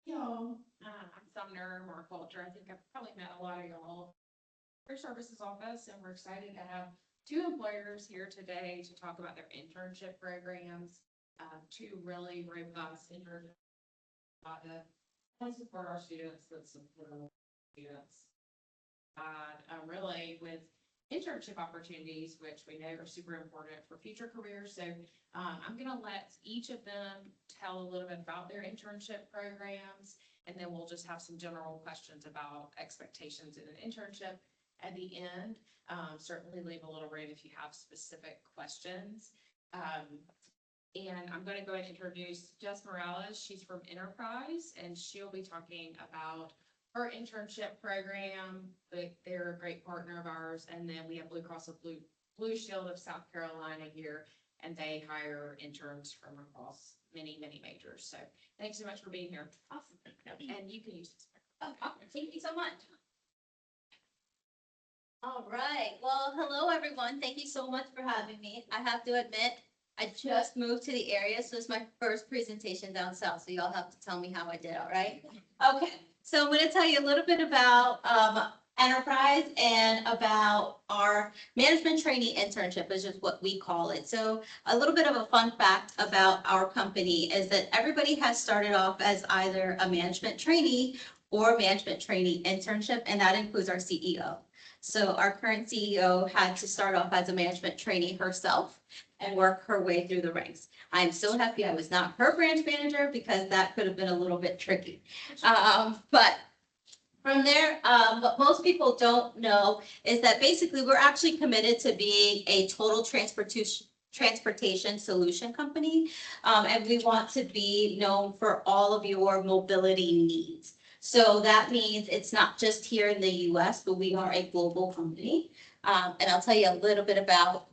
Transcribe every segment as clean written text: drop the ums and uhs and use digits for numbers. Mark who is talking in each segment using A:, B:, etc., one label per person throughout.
A: Y'all, I'm Sumner Markholter. I think I've probably met a lot of y'all. Our services office, and we're excited to have two employers here today to talk about their internship programs. Two really robust internships and support our students that support our students. Really with internship opportunities, which we know are super important for future careers. So I'm going to let each of them tell a little bit about their internship programs, and then we'll just have some general questions about expectations in an internship at the end. Certainly leave a little room if you have specific questions. And I'm going to go ahead and introduce Jess Morales. She's from Enterprise, and she'll be talking about her internship program. They're a great partner of ours. And then we have BlueCross of BlueShield of South Carolina here, and they hire interns from across many majors. So thanks so much for being here.
B: Awesome.
A: And you can use this.
B: Thank you so much. All right. Well, hello, everyone. Thank you so much for having me. I have to admit, I just moved to the area, so it's my first presentation down south. So y'all have to tell me how I did, all right? Okay. So I'm going to tell you a little bit about Enterprise and about our management trainee internship, is just what we call it. So a little bit of a fun fact about our company is that everybody has started off as either a management trainee or management trainee internship, and that includes our CEO. So our current CEO had to start off as a management trainee herself and work her way through the ranks. I'm so happy I was not her branch manager, because that could have been a little bit tricky. But from there, what most people don't know is that basically we're actually committed to being a total transportation solution company. And we want to be known for all of your mobility needs. So that means it's not just here in the US, but we are a global company. And I'll tell you a little bit about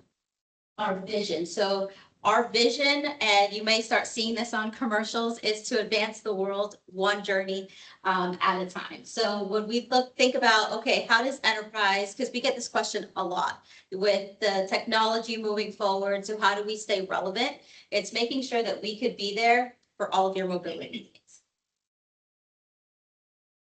B: our vision. So our vision, and you may start seeing this on commercials, is to advance the world one journey at a time. So when we think about, okay, how does Enterprise, because we get this question a lot with the technology moving forward, so how do we stay relevant? It's making sure that we could be there for all of your mobility needs.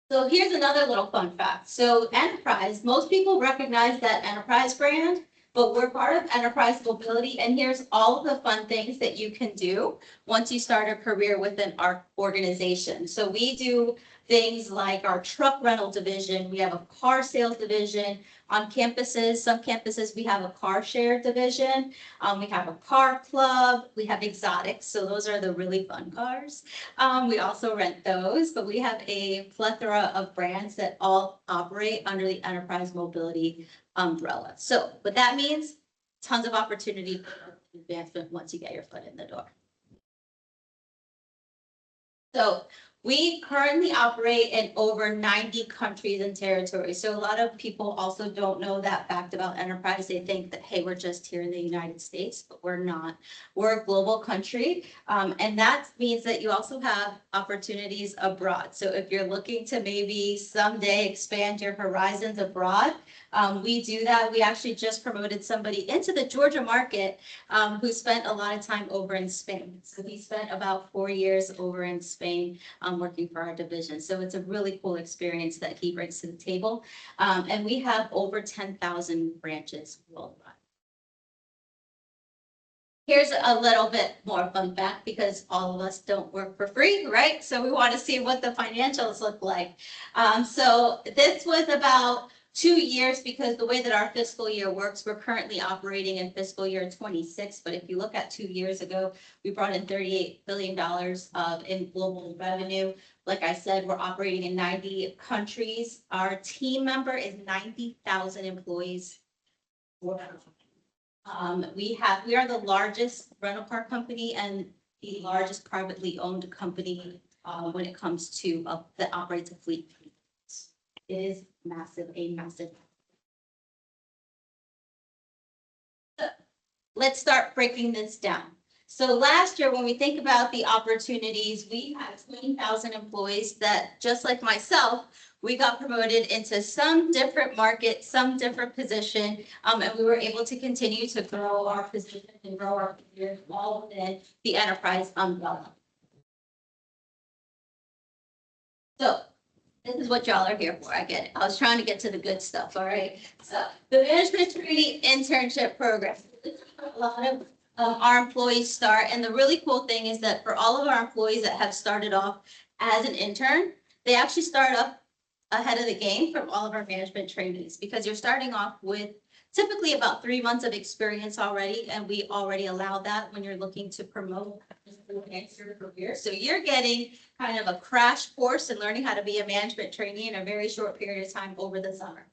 B: So here's another little fun fact. So Enterprise, most people recognize that Enterprise brand, but we're part of Enterprise Mobility, and here's all of the fun things that you can do once you start a career within our organization. So we do things like our truck rental division, we have a car sales division. On campuses, some campuses, we have a car share division. We have a car club, we have exotics, so those are the really fun cars. We also rent those, but we have a plethora of brands that all operate under the Enterprise Mobility umbrella. So what that means, tons of opportunity for advancement once you get your foot in the door. So we currently operate in over 90 countries and territories. So a lot of people also don't know that fact about Enterprise. They think that, hey, we're just here in the United States, but we're not. We're a global country. And that means that you also have opportunities abroad. So if you're looking to maybe someday expand your horizons abroad, we do that. We actually just promoted somebody into the Georgia market who spent a lot of time over in Spain. So he spent about 4 years over in Spain working for our division. So it's a really cool experience that he brings to the table. And we have over 10,000 branches worldwide. Here's a little bit more fun fact, because all of us don't work for free, right? So we want to see what the financials look like. So this was about 2 years, because the way that our fiscal year works, we're currently operating in fiscal year 26. But if you look at 2 years ago, we brought in $38 billion in global revenue. Like I said, we're operating in 90 countries. Our team member is 90,000 employees. We are the largest rental car company and the largest privately owned company when it comes to that operates a fleet. It is massive, a massive. Let's start breaking this down. So last year, when we think about the opportunities, we had 20,000 employees that, just like myself, we got promoted into some different market, some different position, and we were able to continue to grow our position and grow our careers all within the Enterprise umbrella. So this is what y'all are here for. I get it. I was trying to get to the good stuff, all right? So the management trainee internship program. A lot of our employees start, and the really cool thing is that for all of our employees that have started off as an intern, they actually start up ahead of the game from all of our management trainees, because you're starting off with typically about 3 months of experience already, and we already allow that when you're looking to promote your career. So you're getting kind of a crash course in learning how to be a management trainee in a very short period of time over the summer.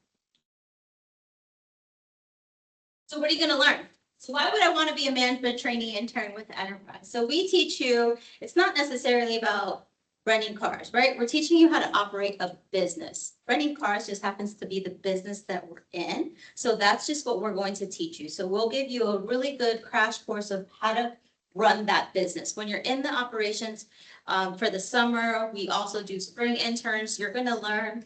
B: So what are you going to learn? So why would I want to be a management trainee intern with Enterprise? So we teach you, it's not necessarily about renting cars, right? We're teaching you how to operate a business. Renting cars just happens to be the business that we're in. So that's just what we're going to teach you. So we'll give you a really good crash course of how to run that business. When you're in the operations for the summer, we also do spring interns. You're going to learn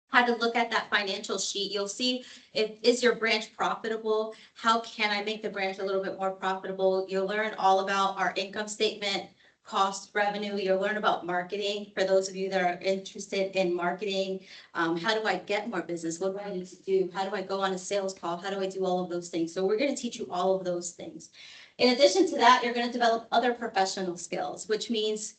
B: how to look at that financial sheet. You'll see, is your branch profitable? How can I make the branch a little bit more profitable? You'll learn all about our income statement, cost, revenue. You'll learn about marketing. For those of you that are interested in marketing, how do I get more business? What do I need to do? How do I go on a sales call? How do I do all of those things? So we're going to teach you all of those things. In addition to that, you're going to develop other professional skills, which means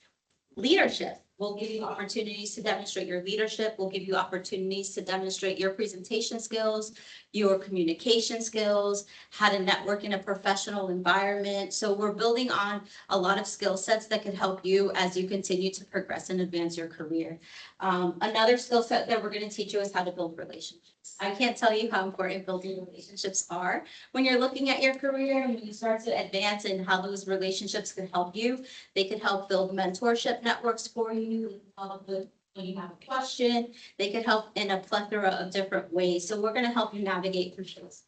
B: leadership. We'll give you opportunities to demonstrate your leadership. We'll give you opportunities to demonstrate your presentation skills, your communication skills, how to network in a professional environment. So we're building on a lot of skill sets that can help you as you continue to progress and advance your career. Another skill set that we're going to teach you is how to build relationships. I can't tell you how important building relationships are when you're looking at your career and when you start to advance, and how those relationships can help you. They could help build mentorship networks for you. When you have a question, they could help in a plethora of different ways. So we're going to help you navigate through those.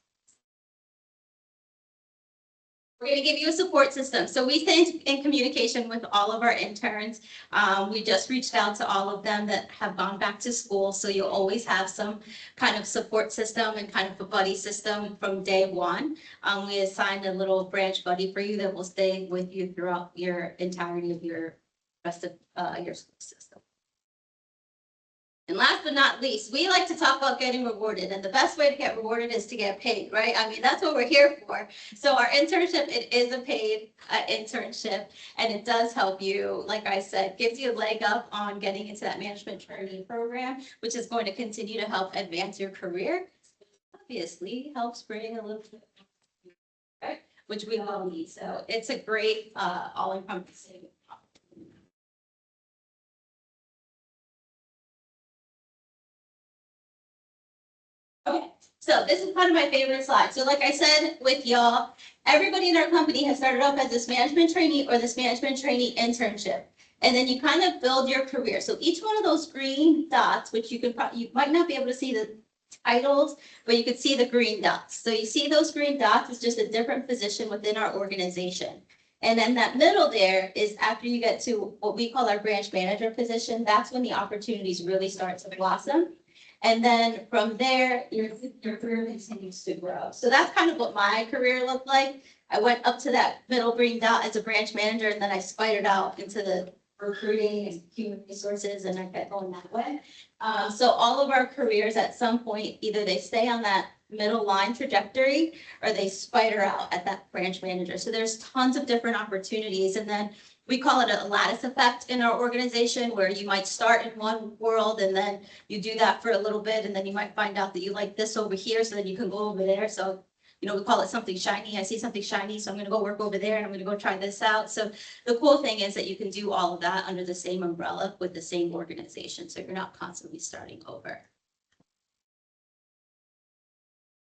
B: We're going to give you a support system. So we stay in communication with all of our interns. We just reached out to all of them that have gone back to school. So you'll always have some kind of support system and kind of a buddy system from day one. We assigned a little branch buddy for you that will stay with you throughout your entirety of your rest of your school system. And last but not least, we like to talk about getting rewarded, and the best way to get rewarded is to get paid, right? I mean, that's what we're here for. So our internship, it is a paid internship, and it does help you, like I said, gives you a leg up on getting into that management training program, which is going to continue to help advance your career. Obviously, helps bring a little bit, right? Which we all need. So it's a great all-encompassing. Okay, so this is kind of my favorite slide. So like I said with y'all, everybody in our company has started off as this management trainee or this management trainee internship. And then you kind of build your career. So each one of those green dots, which you might not be able to see the titles, but you could see the green dots. So you see those green dots is just a different position within our organization. And then that middle there is after you get to what we call our branch manager position, that's when the opportunities really start to blossom. And then from there, your career continues to grow. So that's kind of what my career looked like. I went up to that middle green dot as a branch manager, and then I spidered out into the recruiting and human resources, and I kept going that way. So all of our careers at some point, either they stay on that middle line trajectory or they spider out at that branch manager. So there's tons of different opportunities. And then we call it a lattice effect in our organization, where you might start in one world and then you do that for a little bit, and then you might find out that you like this over here, so then you can go over there. So, you know, we call it something shiny. I see something shiny, so I'm going to go work over there, and I'm going to go try this out. So the cool thing is that you can do all of that under the same umbrella with the same organization, so you're not constantly starting over.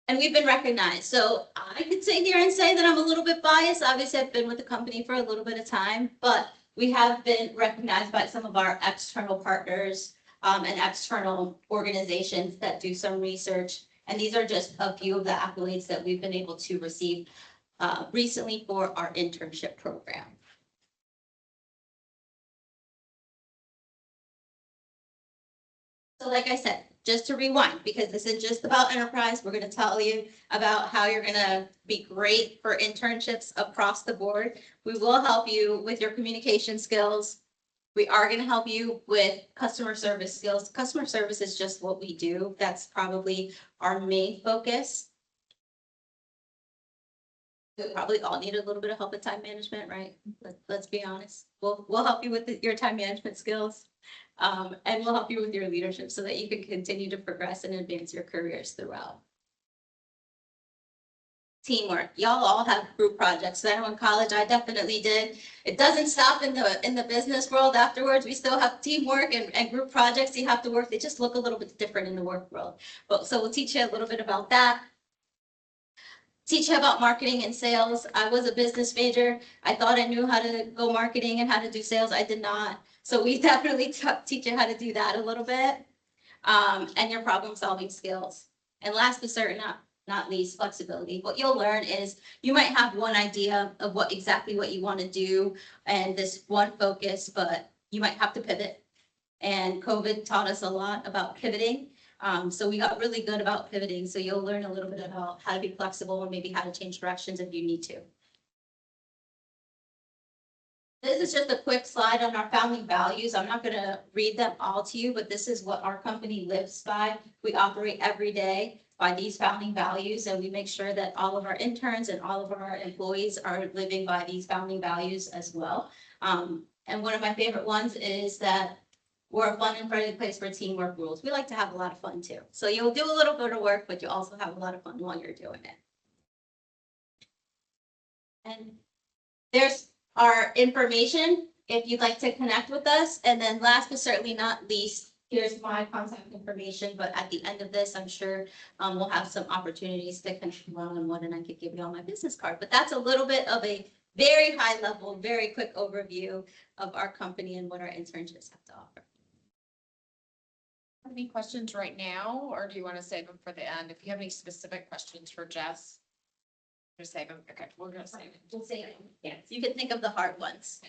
B: And we've been recognized. So I could sit here and say that I'm a little bit biased. Obviously, I've been with the company for a little bit of time, but we have been recognized by some of our external partners and external organizations that do some research. And these are just a few of the accolades that we've been able to receive recently for our internship program. So like I said, just to rewind, because this is just about enterprise, we're going to tell you about how you're going to be great for internships across the board. We will help you with your communication skills, We are gonna help you with customer service skills. Customer service is just what we do. That's probably our main focus. We probably all need a little bit of help with time management, right? Let's be honest. We'll help you with your time management skills. And we'll help you with your leadership so that you can continue to progress and advance your careers throughout. Teamwork. Y'all all have group projects. I know in college I definitely did. It doesn't stop in the business world afterwards. We still have teamwork and group projects you have to work. They just look a little bit different in the work world. But so we'll teach you a little bit about that. Teach you about marketing and sales. I was a business major. I thought I knew how to go marketing and how to do sales. I did not. So we definitely teach you how to do that a little bit. And your problem solving skills. And last but certainly not least, flexibility. What you'll learn is you might have one idea of exactly what you want to do and this one focus, but you might have to pivot. And COVID taught us a lot about pivoting. So we got really good about pivoting. So you'll learn a little bit about how to be flexible and maybe how to change directions if you need to. This is just a quick slide on our founding values. I'm not going to read them all to you, but this is what our company lives by. We operate every day by these founding values, and we make sure that all of our interns and all of our employees are living by these founding values as well. And one of my favorite ones is that we're a fun and friendly place for teamwork rules. We like to have a lot of fun too. So you'll do a little bit of work, but you also have a lot of fun while you're doing it. And there's our information if you'd like to connect with us. And then last but certainly not least, here's my contact information. But at the end of this, I'm sure we'll have some opportunities to connect one-on-one, and I could give you all my business card. But that's a little bit of a very high level, very quick overview of our company and what our internships have to offer.
A: Any questions right now, or do you want to save them for the end? If you have any specific questions for Jess, just save them. Okay, we're gonna save them.
B: We'll say it. Yes, you can think of the hard ones.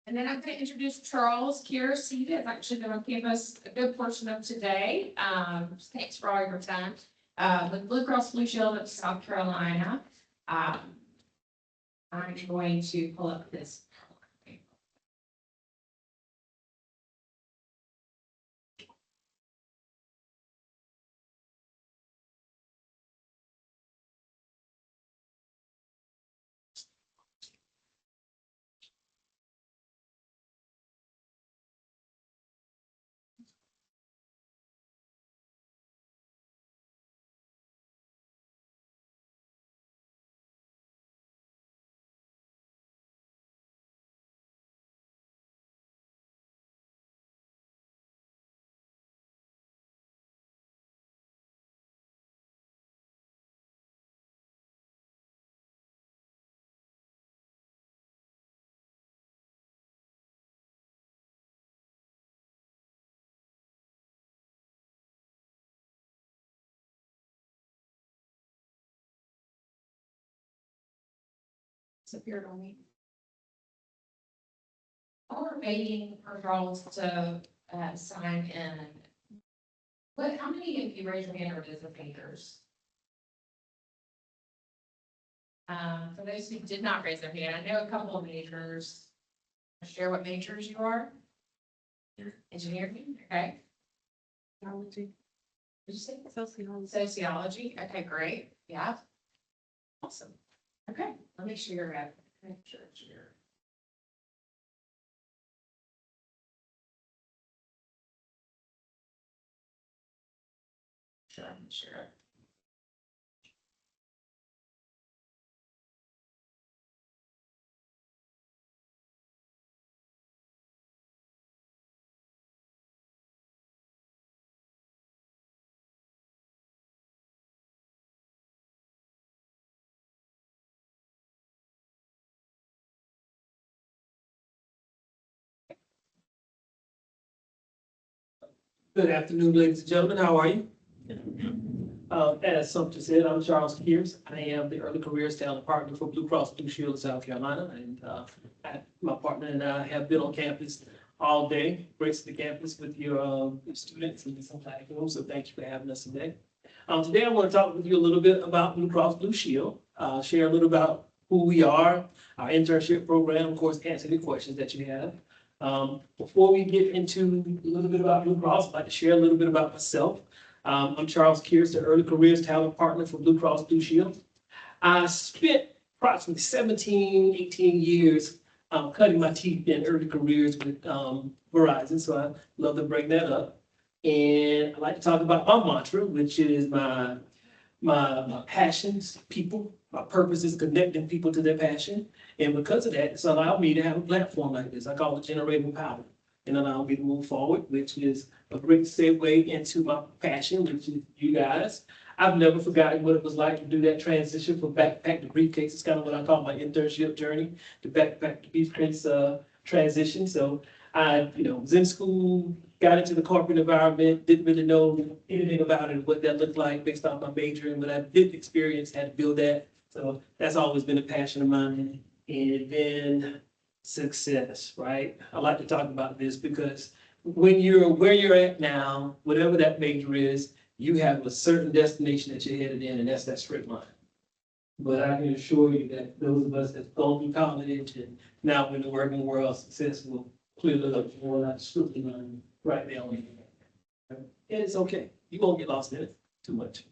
A: And then I'm going to introduce Charles Kears. He is actually going to give us a good portion of today. Thanks for all your time. With BlueCross BlueShield of South Carolina. I'm going to pull up this. Appeared on me. We're waiting for Charles to sign in. But how many of you raise your hand or does the fingers? For those who did not raise their hand, I know a couple of majors. Share what majors you are. Engineering, okay. Sociology. Did you say sociology? Sociology. Okay, great. Yeah. Awesome. Okay, let me share it. Sure. Sure.
C: Good afternoon, ladies and gentlemen. How are you? As Sumter said, I'm Charles Kears. I am the Early Careers Talent Partner for BlueCross BlueShield of South Carolina. And my partner and I have been on campus all day, gracing the campus with your students and some platforms. So thank you for having us today. Today I want to talk with you a little bit about BlueCross BlueShield, share a little who we are, our internship program, of course, answer the questions that you have. Before we get into a little bit about Blue Cross, I'd like to share a little bit about myself. I'm Charles Kears, the Early Careers Talent Partner for BlueCross BlueShield. I spent approximately 17, 18 years cutting my teeth in early careers with Verizon, so I love to bring that up. And I like to talk about my mantra, which is my passions, people. My purpose is connecting people to their passion. And because of that, it's allowed me to have a platform like this. I call it generating power, and allow me to move forward, which is a great segue into my passion, which is you guys. I've never forgotten what it was like to do that transition from backpack to briefcase. It's kind of what I call my internship journey, the backpack to briefcase transition. So I, was in school, got into the corporate environment, didn't really know anything about it, what that looked like based off my major, and what I did experience, had to build that. So that's always been a passion of mine. And then success, right? I like to talk about this because when you're where you're at now, whatever that major is, you have a certain destination that you're headed in, and that's that straight line. But I can assure you that those of us that go through college and now in the working world, success will clearly look more like a straight line right there. And it's okay. You won't get lost in it too much.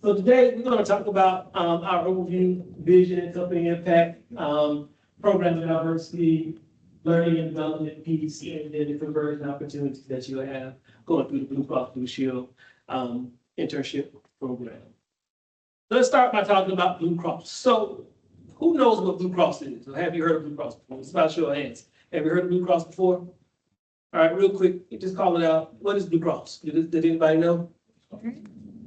C: So today we're going to talk about our overview, vision, and company impact, program and diversity, learning and development piece, and then the conversion opportunities that you'll have going through the Blue Cross Blue Shield internship program. Let's start by talking about Blue Cross. So who knows what Blue Cross is? Or have you heard of Blue Cross before? It's about show of hands. Have you heard of Blue Cross before? All right, real quick, just call it out. What is Blue Cross? Did anybody know?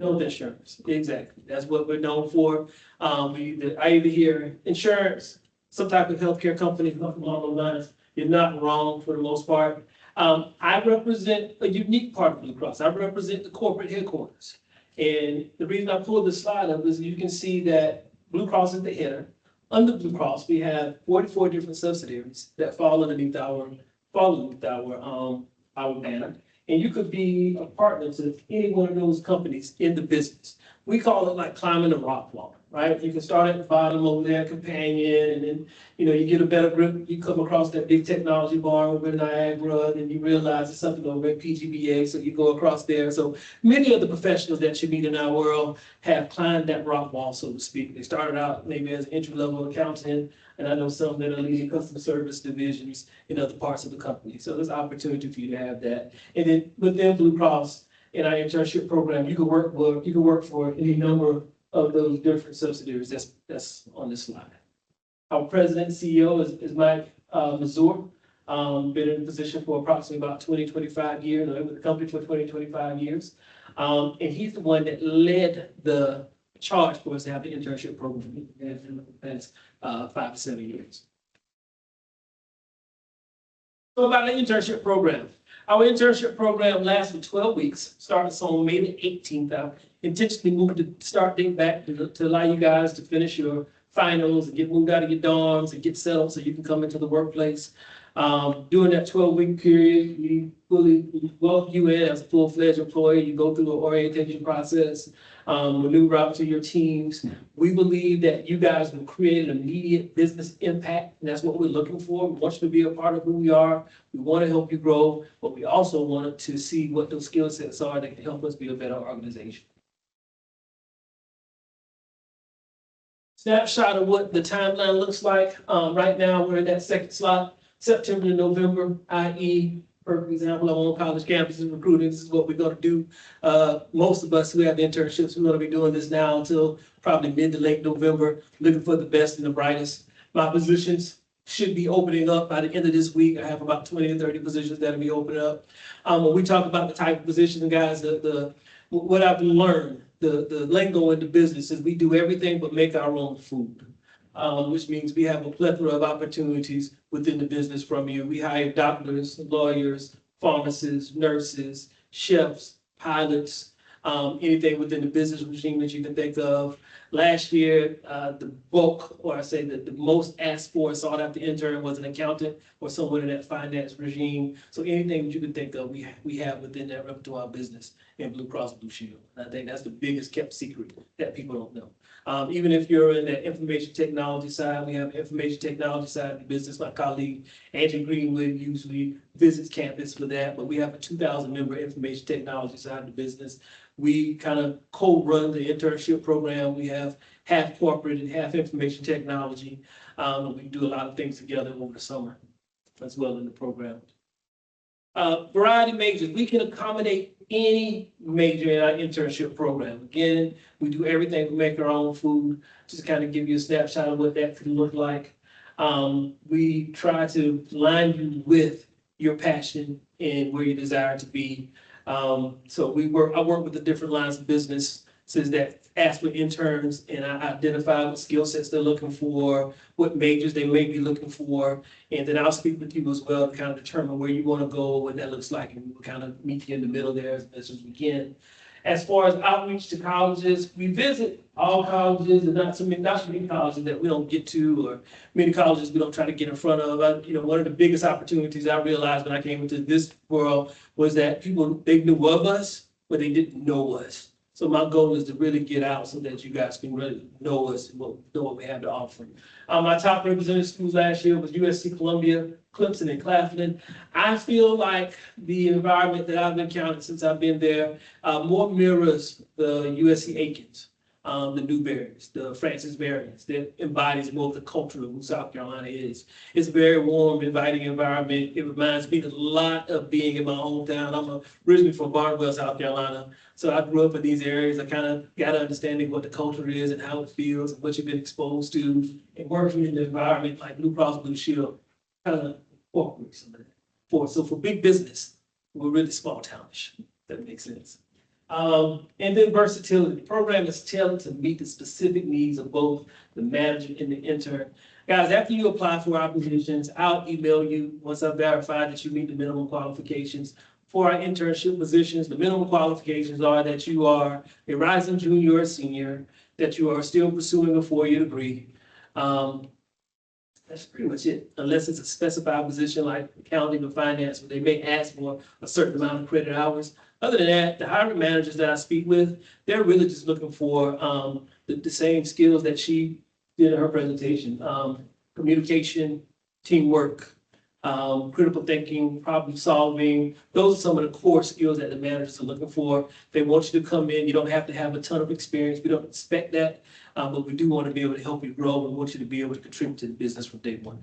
C: Health insurance, exactly. That's what we're known for. I either hear insurance, some type of healthcare company, something along those lines. You're not wrong for the most part. I represent a unique part of Blue Cross. I represent the corporate headquarters. And the reason I pulled this slide up is you can see that Blue Cross is the header. Under Blue Cross, we have 44 different subsidiaries that fall underneath our banner. And you could be a partner to any one of those companies in the business. We call it like climbing a rock wall, right? You can start at the bottom over there, companion, and then, you get a better grip. You come across that big technology bar over in Niagara, and you realize it's something over at PGBA, so you go across there. So many of the professionals that you meet in our world have climbed that rock wall, so to speak. They started out maybe as an entry-level accountant, and I know some that are leading customer service divisions in other parts of the company. So there's opportunity for you to have that. And then within Blue Cross, in our internship program, you can work for any number of those different subsidiaries that's on this slide. Our president and CEO is Mike Mazur. Been in the position for approximately about 25 years, with the company for 25 years. And he's the one that led the charge for us to have the internship program in the past 5 to 7 years. So about the internship program. Our internship program lasts for 12 weeks, starting on May the 18th. I intentionally moved the start date back to allow you guys to finish your finals and get moved out of your dorms and get settled so you can come into the workplace. During that 12-week period, we fully welcome you in as a full-fledged employee. You go through an orientation process, maneuver out to your teams. We believe that you guys will create an immediate business impact, and that's what we're looking for. We want you to be a part of who we are. We want to help you grow, but we also want to see what those skill sets are that can help us be a better organization. Snapshot of what the timeline looks like. Right now, we're in that second slot, September to November, i.e., perfect example, I'm on college campuses recruiting. This is what we're going to do. Most of us who have internships, we're going to be doing this now until probably mid to late November, looking for the best and the brightest. My positions should be opening up by the end of this week. I have about 20 to 30 positions that'll be opening up. When we talk about the type of positions, guys, what I've learned, the lingo in the business is we do everything but make our own food. Which means we have a plethora of opportunities within the business from you. We hire doctors, lawyers, pharmacists, nurses, chefs, pilots, anything within the business regime that you can think of. Last year, the bulk, or I say that the most asked for and sought after intern was an accountant or someone in that finance regime. So anything that you can think of, we have within that repertoire of business in Blue Cross Blue Shield. And I think that's the biggest kept secret that people don't know. Even if you're in the information technology side, we have information technology side of the business. My colleague, Andrew Greenwood, usually visits campus for that, but we have a 2,000 member information technology side of the business. We kind of co-run the internship program. We have half corporate and half information technology. We do a lot of things together over the summer as well in the program. Variety majors, we can accommodate any major in our internship program. Again, we do everything, we make our own food, just kind of give you a snapshot of what that could look like. We try to line you with your passion and where you desire to be. So I work with the different lines of business since that ask for interns, and I identify what skill sets they're looking for, what majors they may be looking for, and then I'll speak with you as well to kind of determine where you want to go, what that looks like, and we'll kind of meet you in the middle there as best as we can. As far as outreach to colleges, we visit all colleges and not so many colleges that we don't get to, or many colleges we don't try to get in front of. One of the biggest opportunities I realized when I came into this world was that people, they knew of us, but they didn't know us. So my goal is to really get out so that you guys can really know us and know what we have to offer. My top represented schools last year was USC Columbia, Clemson, and Claflin. I feel like the environment that I've encountered since I've been there more mirrors the USC Aikens, the Newberries, the Francis Marions, that embodies more of the culture of who South Carolina is. It's a very warm, inviting environment. It reminds me a lot of being in my hometown. I'm originally from Barnwell, South Carolina. So I grew up in these areas. I kind of got an understanding of what the culture is and how it feels and what you've been exposed to. And working in the environment like Blue Cross Blue Shield kind of incorporates some of that. So for big business, we're really small townish. That makes sense. And then versatility. The program is tailored to meet the specific needs of both the manager and the intern. Guys, after you apply for our positions, I'll email you once I've verified that you meet the minimum qualifications. For our internship positions, the minimum qualifications are that you are a rising junior or senior, that you are still pursuing a 4-year degree. That's pretty much it, unless it's a specified position like accounting or finance, where they may ask for a certain amount of credit hours. Other than that, the hiring managers that I speak with, they're really just looking for the same skills that she did in her presentation. Communication, teamwork, critical thinking, problem solving. Those are some of the core skills that the managers are looking for. They want you to come in. You don't have to have a ton of experience. We don't expect that, but we do want to be able to help you grow. We want you to be able to contribute to the business from day one.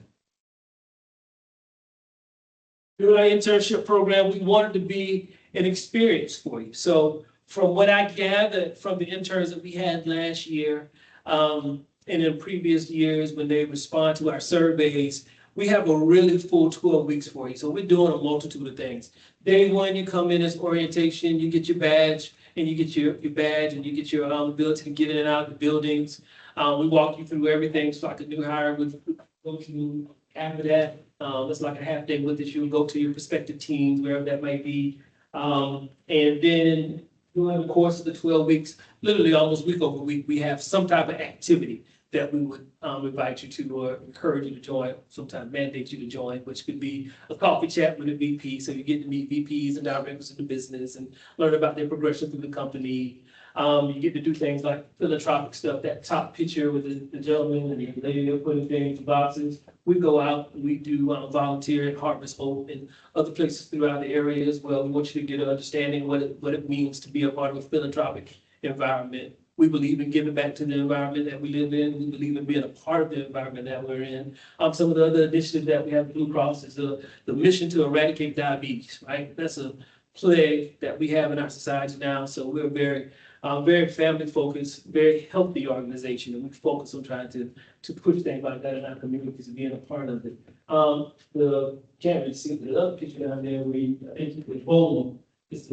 C: Through our internship program, we wanted to be an experience for you. So from what I gathered from the interns that we had last year, and in previous years when they respond to our surveys, we have a really full 12 weeks for you. So we're doing a multitude of things. Day one, you come in as orientation, you get your badge, and you get your badge, and you get your ability to get in and out of the buildings. We walk you through everything. So like a new hire would go through. After that, it's like a half day with us. You'll go to your respective teams, wherever that might be. And then during the course of the 12 weeks, literally almost week over week, we have some type of activity that we would invite you to or encourage you to join, sometimes mandate you to join, which could be a coffee chat with a VP. So you get to meet VPs and directors of the business and learn about their progression through the company. You get to do things like philanthropic stuff, that top picture with the gentleman and the lady they're putting things in boxes. We go out and we do volunteer at Harvest Hope and other places throughout the area as well. We want you to get an understanding of what it means to be a part of a philanthropic environment. We believe in giving back to the environment that we live in. We believe in being a part of the environment that we're in. Some of the other initiatives that we have at Blue Cross is the mission to eradicate diabetes, right? That's a plague that we have in our society now. So we're very family focused, very healthy organization, and we focus on trying to push things like that in our communities and being a part of it. The can't really see the other picture down there where I think the bowling is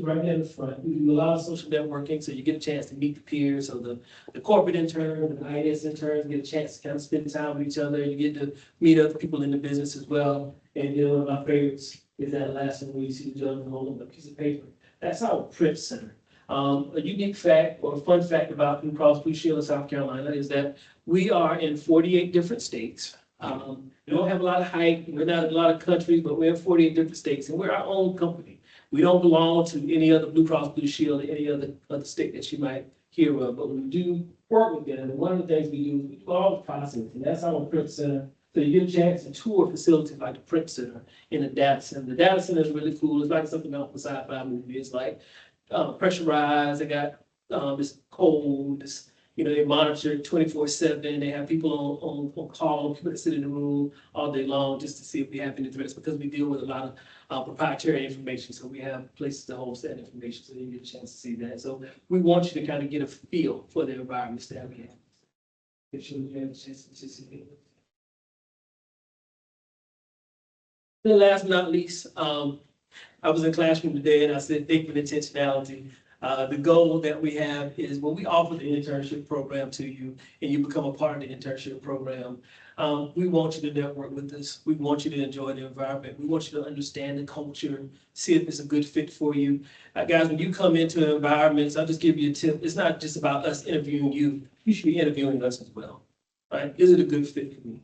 C: right there in the front. We do a lot of social networking, so you get a chance to meet the peers. So the corporate interns, the IS interns get a chance to kind of spend time with each other. You get to meet other people in the business as well. And one of my favorites is that last one where you see the gentleman holding a piece of paper. That's our prep center. A unique fact or a fun fact about Blue Cross Blue Shield of South Carolina is that we are in 48 different states. We don't have a lot of height, we're not in a lot of countries, but we're in 48 different states, and we're our own company. We don't belong to any other Blue Cross Blue Shield or any other state that you might hear of, but we do work with them. And one of the things we do is we do all the processing. That's our print center. So you get a chance to tour facilities like the print center in the data center. The data center is really cool. It's like something off the sci-fi movie. It's like pressurized. They got it's cold. It's, they monitor 24/7. They have people on call, people that sit in the room all day long just to see if we have any threats, because we deal with a lot of proprietary information. So we have places to host that information, so you get a chance to see that. So we want you to kind of get a feel for the environments that we have. If you have a chance to see it. Then last but not least, I was in classroom today and I said, think with intentionality. The goal that we have is when we offer the internship program to you and you become a part of the internship program, we want you to network with us. We want you to enjoy the environment. We want you to understand the culture, see if it's a good fit for you. Guys, when you come into environments, I'll just give you a tip. It's not just about us interviewing you. You should be interviewing us as well, right? Is it a good fit for me?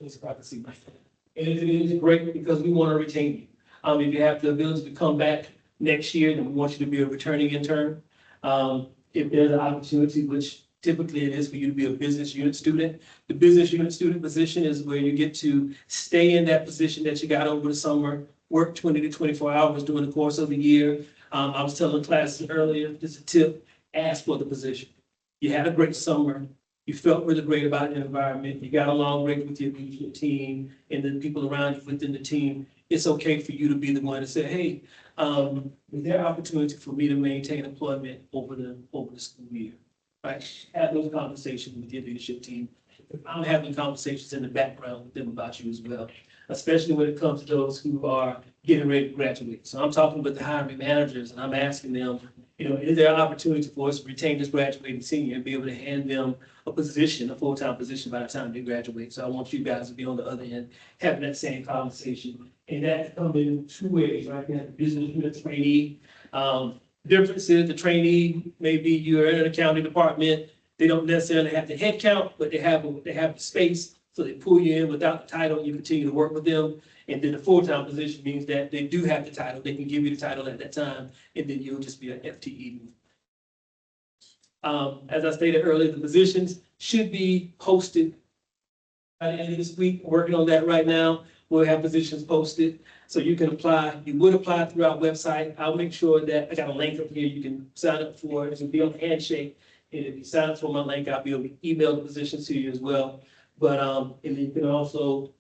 C: It's about to see my fit. And if it is, great, because we want to retain you. If you have the ability to come back next year, then we want you to be a returning intern. If there's an opportunity, which typically it is for you to be a business unit student, the business unit student position is where you get to stay in that position that you got over the summer, work 20 to 24 hours during the course of the year. I was telling classes earlier, just a tip, ask for the position. You had a great summer. You felt really great about the environment. You got along great with your team and the people around you within the team. It's okay for you to be the one to say, hey, is there opportunity for me to maintain employment over the school year? Right? Have those conversations with your leadership team. I'm having conversations in the background with them about you as well, especially when it comes to those who are getting ready to graduate. So I'm talking with the hiring managers and I'm asking them, is there an opportunity for us to retain this graduating senior and be able to hand them a position, a full-time position by the time they graduate? So I want you guys to be on the other end, having that same conversation. And that comes in two ways, right? You have the business unit trainee. Difference is the trainee, maybe you're in an accounting department. They don't necessarily have the head count, but they have the space. So they pull you in without the title, you continue to work with them. And then the full-time position means that they do have the title. They can give you the title at that time, and then you'll just be an FTE. As I stated earlier, the positions should be posted by the end of this week. We're working on that right now. We'll have positions posted, so you can apply. You would apply through our website. I'll make sure that I got a link up here. You can sign up for it. It'll be on Handshake. And if you sign up for my link, I'll be able to email the positions to you as well. But and you can also,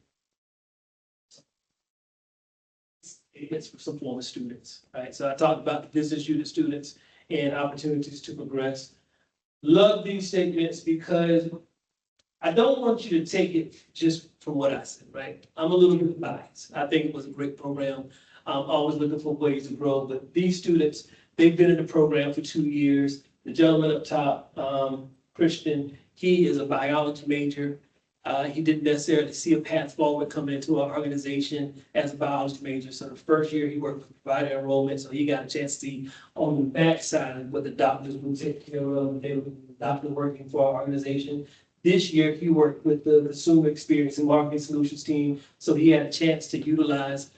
C: it's for some former students, right? So I talked about the business unit students and opportunities to progress. Love these statements because I don't want you to take it just from what I said, right? I'm a little bit biased. I think it was a great program. I'm always looking for ways to grow, but these students, they've been in the program for 2 years. The gentleman up top, Christian, he is a biology major. He didn't necessarily see a path forward coming into our organization as a biology major. So the first year he worked with provider enrollment, so he got a chance to see on the backside what the doctors would take care of. They were the doctor working for our organization. This year he worked with the consumer experience and marketing solutions team, so he had a chance to utilize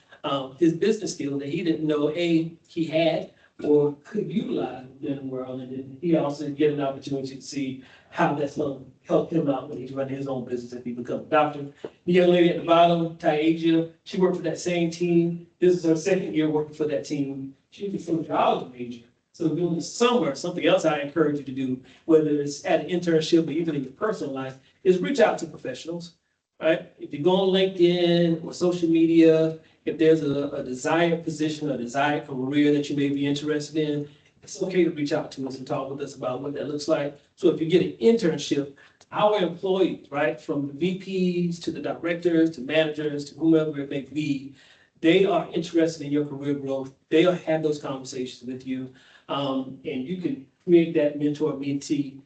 C: his business skills that he didn't know he had or could utilize in the world. And then he also get an opportunity to see how that's going to help him out when he's running his own business if he becomes a doctor. The young lady at the bottom, Tyaja, she worked for that same team. This is her second year working for that team. She's a sociology major. So during the summer, something else I encourage you to do, whether it's at an internship or even in your personal life, is reach out to professionals, right? If you go on LinkedIn or social media, if there's a desired position, a desired career that you may be interested in, it's okay to reach out to us and talk with us about what that looks like. So if you get an internship, our employees, right, from the VPs to the directors to managers to whomever it may be, they are interested in your career growth. They'll have those conversations with you. And you can create that mentor-mentee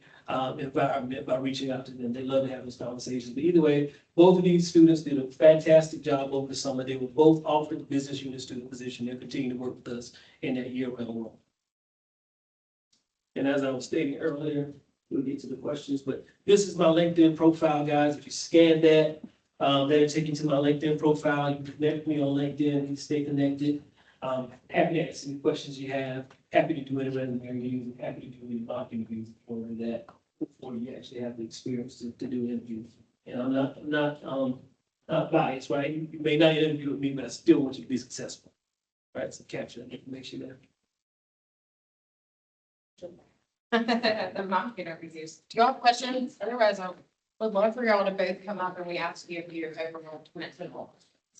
C: environment by reaching out to them. They love to have those conversations. But either way, both of these students did a fantastic job over the summer. They were both offered the business unit student position. They'll continue to work with us in that year-round role. And as I was stating earlier, we'll get to the questions, but this is my LinkedIn profile, guys. If you scan that, that'll take you to my LinkedIn profile. You can connect me on LinkedIn, you can stay connected. Happy to answer any questions you have. Happy to do any resume reviews, happy to do any mock interviews for that, before you actually have the experience to do interviews. And I'm not biased, right? You may not interview with me, but I still want you to be successful. Right, so capture that information there.
A: The mock interviews. Do y'all have questions? Otherwise, I would love for y'all to both come up and we ask you your overall mental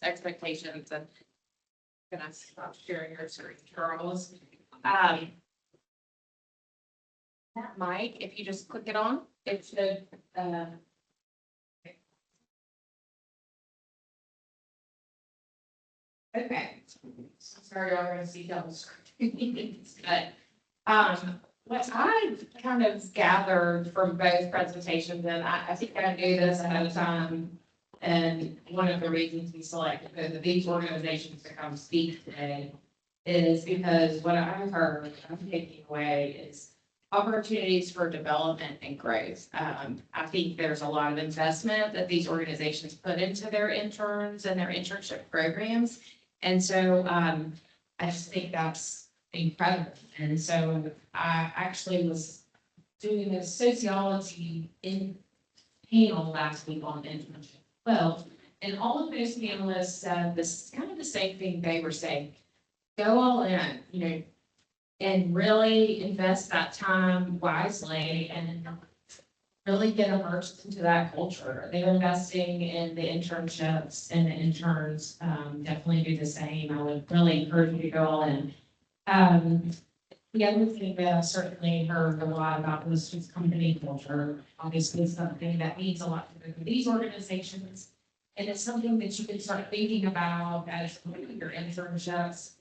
A: expectations and can I stop sharing your screen, Charles? That mic, if you just click it on, it should, okay. Sorry, y'all are gonna see double screens, but, what I kind of gathered from both presentations, and I think I knew this ahead of time, and one of the reasons we selected both of these organizations to come speak today is because what I've heard, I'm taking away is opportunities for development and growth. I think there's a lot of investment that these organizations put into their interns and their internship programs. And so, I just think that's incredible. And so I actually was doing a sociology in panel last week on internship 12, and all of those panelists said this kind of the same thing they were saying. Go all in, and really invest that time wisely and really get immersed into that culture. They're investing in the internships and the interns, definitely do the same. I would really encourage you to go all in. The other thing that I've certainly heard a lot about was just company culture. Obviously, something that means a lot to these organizations. And it's something that you can start thinking about as your internships.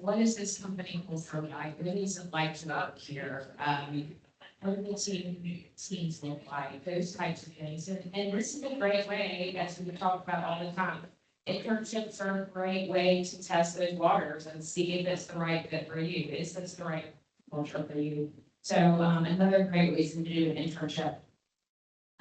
A: What is this company culture like? What is it like to work here? What do the teams look like? Those types of things. And this is a great way, as we talk about all the time. Internships are a great way to test those waters and see if it's the right fit for you. Is this the right culture for you? So another great reason to do an internship.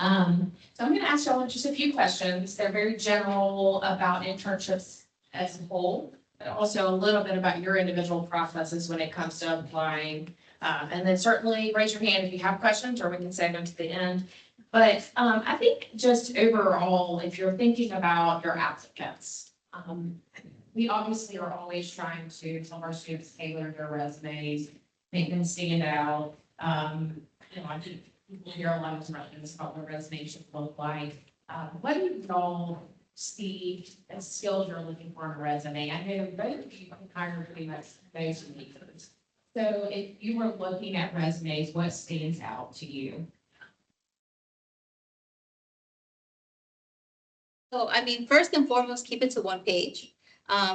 A: So I'm going to ask y'all just a few questions. They're very general about internships as a whole, but also a little bit about your individual processes when it comes to applying. And then certainly raise your hand if you have questions, or we can save them to the end. But I think just overall, if you're thinking about your applicants, we obviously are always trying to tell our students tailor their resumes, make them stand out. I think people hear a lot of things about what resumes should look like. What do y'all see as skills you're looking for in a resume? I know both of you can hire pretty much those needs. So if you were looking at resumes, what stands out to you?
B: So, I mean, first and foremost, keep it to one page.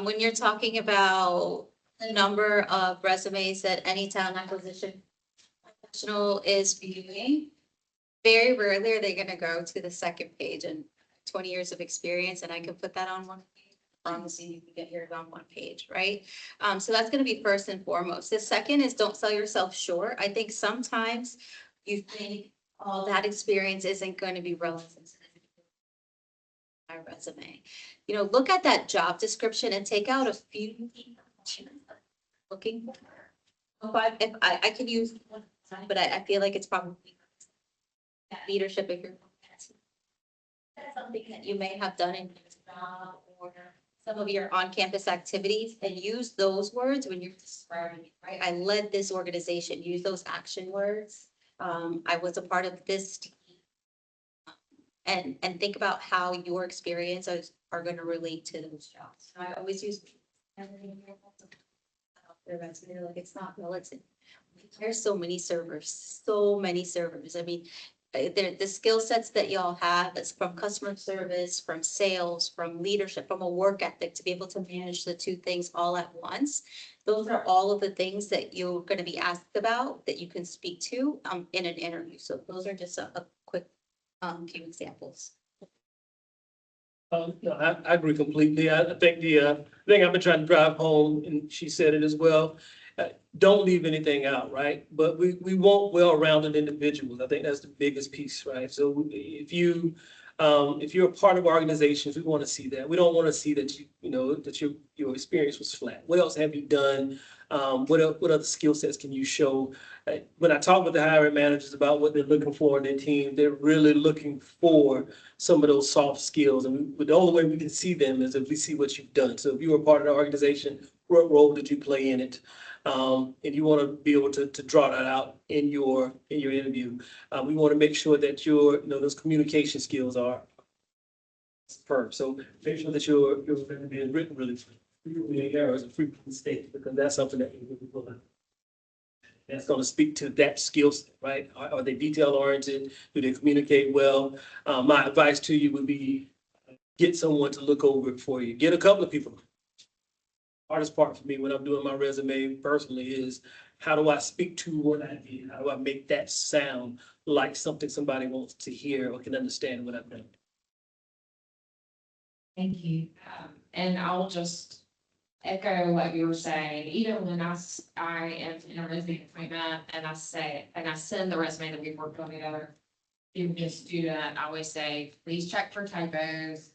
B: When you're talking about the number of resumes that any talent acquisition professional is viewing, very rarely are they gonna go to the second page. And 20 years of experience, and I can put that on one page. I promise you can get yours on one page, right? So that's gonna be first and foremost. The second is don't sell yourself short. I think sometimes you think, oh, that experience isn't going to be relevant to my resume. Look at that job description and take out a few looking for. If I could use one, but I feel like it's probably that leadership. If you're that's something that you may have done in your job or some of your on-campus activities, and use those words when you're describing it, right? I led this organization, use those action words. I was a part of this team. And think about how your experiences are going to relate to those jobs. So I always use like it's not militant. There's so many servers. I mean, the skill sets that y'all have, that's from customer service, from sales, from leadership, from a work ethic, to be able to manage the two things all at once. Those are all of the things that you're going to be asked about that you can speak to in an interview. So those are just a quick few examples.
C: No, I agree completely. I think the thing I've been trying to drive home, and she said it as well, Don't leave anything out, right? But we want well-rounded individuals. I think that's the biggest piece, right? So if you're a part of organizations, we want to see that. We don't want to see that that your experience was flat. What else have you done? What other skill sets can you show? When I talk with the hiring managers about what they're looking for in their team, they're really looking for some of those soft skills. And the only way we can see them is if we see what you've done. So if you were part of the organization, what role did you play in it? And you want to be able to draw that out in your interview. We want to make sure that those communication skills are superb. So make sure that your interview is written really frequently, errors and frequent mistakes, because that's something that you really pull out. That's going to speak to that skill set, right? Are they detail oriented? Do they communicate well? My advice to you would be get someone to look over it for you. Get a couple of people. Hardest part for me when I'm doing my resume personally is how do I speak to what I did? How do I make that sound like something somebody wants to hear or can understand what I've done?
A: Thank you. And I'll just echo what you were saying. Even when I am in a resume appointment and I send the resume that we've worked on together to the student, I always say, please check for typos.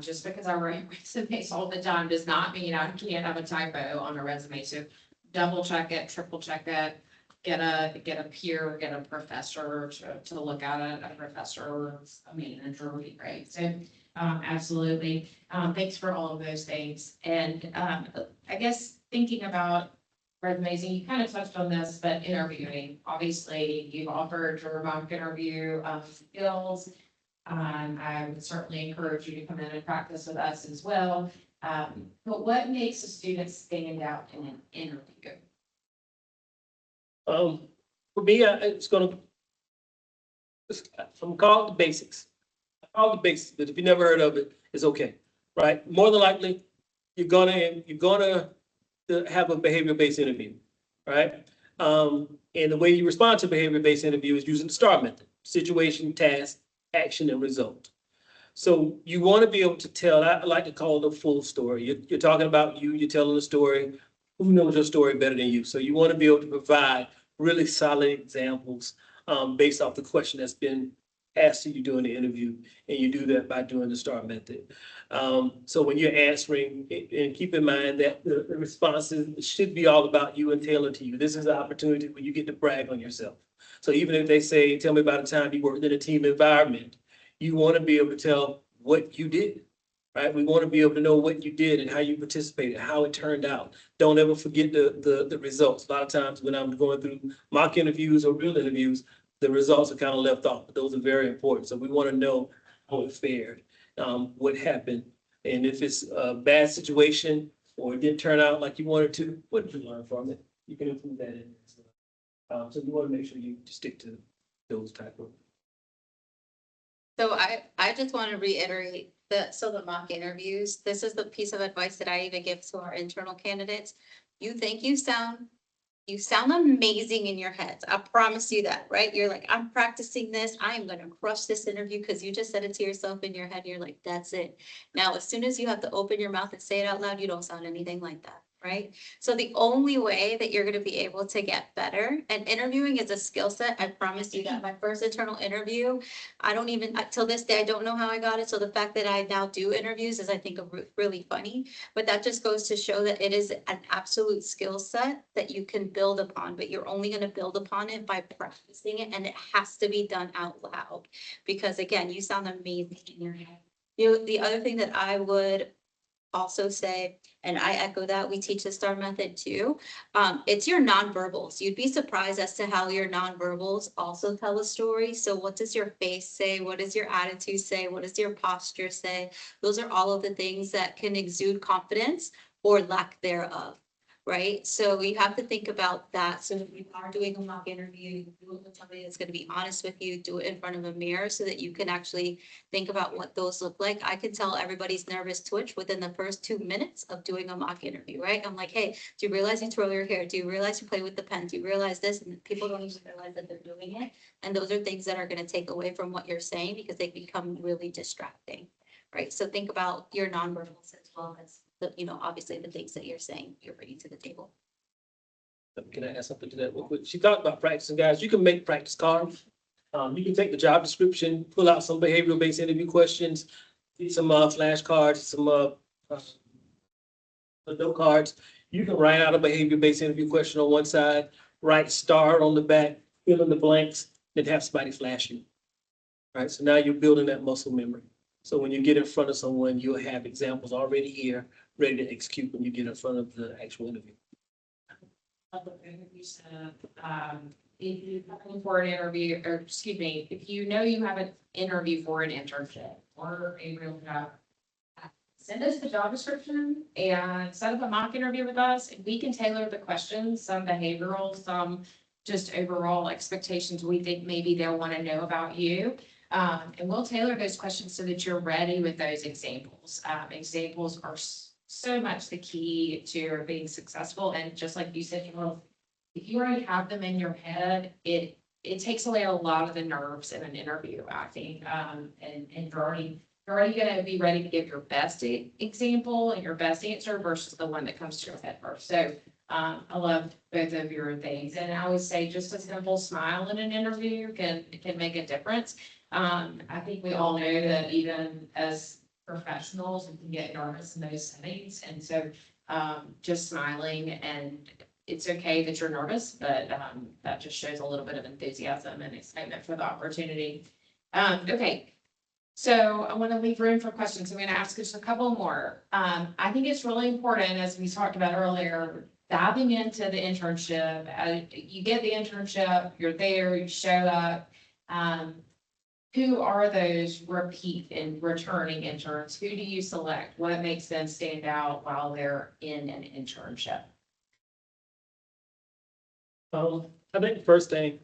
A: Just because I write resumes all the time does not mean I can't have a typo on a resume. So double check it, triple check it, get a peer, get a professor to look at it, a professor or a manager would be great. So absolutely. Thanks for all of those things. And I guess thinking about resumes, and you kind of touched on this, but interviewing, obviously you've offered your mock interview skills. I would certainly encourage you to come in and practice with us as well. But what makes a student stand out in an interview?
C: For me, I'm called the basics. All the basics, but if you never heard of it, it's okay, right? More than likely, you're gonna have a behavior-based interview, right? And the way you respond to behavior-based interview is using the STAR method: situation, task, action, and result. So you want to be able to tell. I like to call it a full story. You're talking about you're telling a story. Who knows your story better than you? So you want to be able to provide really solid examples based off the question that's been asked you during the interview, and you do that by doing the STAR method. So when you're answering, and keep in mind that the responses should be all about you and tailored to you. This is an opportunity where you get to brag on yourself. So even if they say, tell me about a time you worked in a team environment, you want to be able to tell what you did, right? We want to be able to know what you did and how you participated, how it turned out. Don't ever forget the results. A lot of times when I'm going through mock interviews or real interviews, the results are kind of left off, but those are very important. So we want to know how it fared, what happened. And if it's a bad situation or it didn't turn out like you wanted to, what did you learn from it? You can include that in. So you want to make sure you stick to those type of.
B: So I just want to reiterate that, so the mock interviews, this is the piece of advice that I even give to our internal candidates. You think you sound amazing in your heads. I promise you that, right? You're like, I'm practicing this. I am going to crush this interview because you just said it to yourself in your head. You're like, that's it. Now, as soon as you have to open your mouth and say it out loud, you don't sound anything like that. Right? So the only way that you're going to be able to get better, and interviewing is a skill set. I promise you that. My first internal interview, till this day, I don't know how I got it. So the fact that I now do interviews is, I think, really funny, but that just goes to show that it is an absolute skill set that you can build upon, but you're only going to build upon it by practicing it. And it has to be done out loud because, again, you sound amazing in your head. The other thing that I would also say, and I echo that, we teach the STAR method too. It's your nonverbals. You'd be surprised as to how your nonverbals also tell a story. So what does your face say? What does your attitude say? What does your posture say? Those are all of the things that can exude confidence or lack thereof. Right? So you have to think about that. So if you are doing a mock interview, do it with somebody that's going to be honest with you, do it in front of a mirror so that you can actually think about what those look like. I can tell everybody's nervous twitch within the first 2 minutes of doing a mock interview, right? I'm like, hey, do you realize you twirl your hair? Do you realize you play with the pen? Do you realize this? And people don't even realize that they're doing it. And those are things that are going to take away from what you're saying because they become really distracting, right? So think about your nonverbals as well as obviously the things that you're saying, you're bringing to the table.
C: Can I add something to that real quick? She talked about practicing, guys. You can make practice cards. You can take the job description, pull out some behavioral-based interview questions, get some flashcards, some note cards. You can write out a behavior-based interview question on one side, write star on the back, fill in the blanks, then have somebody flash you. Right, so now you're building that muscle memory. So when you get in front of someone, you'll have examples already here, ready to execute when you get in front of the actual interview.
A: You said, if you're looking for an interview, or excuse me, if you know you have an interview for an internship or a real job, send us the job description and set up a mock interview with us, and we can tailor the questions, some behavioral, some just overall expectations we think maybe they'll want to know about you. And we'll tailor those questions so that you're ready with those examples. Examples are so much the key to being successful. And just like you said, if you already have them in your head, it takes away a lot of the nerves in an interview, I think. And you're already going to be ready to give your best example and your best answer versus the one that comes to your head first. So I love both of your things. And I always say just a simple smile in an interview can make a difference. I think we all know that even as professionals, we can get nervous in those settings. And so just smiling, and it's okay that you're nervous, but that just shows a little bit of enthusiasm and excitement for the opportunity. Okay. So I want to leave room for questions. I'm going to ask just a couple more. I think it's really important, as we talked about earlier, diving into the internship. You get the internship, you're there, you show up. Who are those repeat and returning interns? Who do you select? What makes them stand out while they're in an internship?
C: I think the first thing,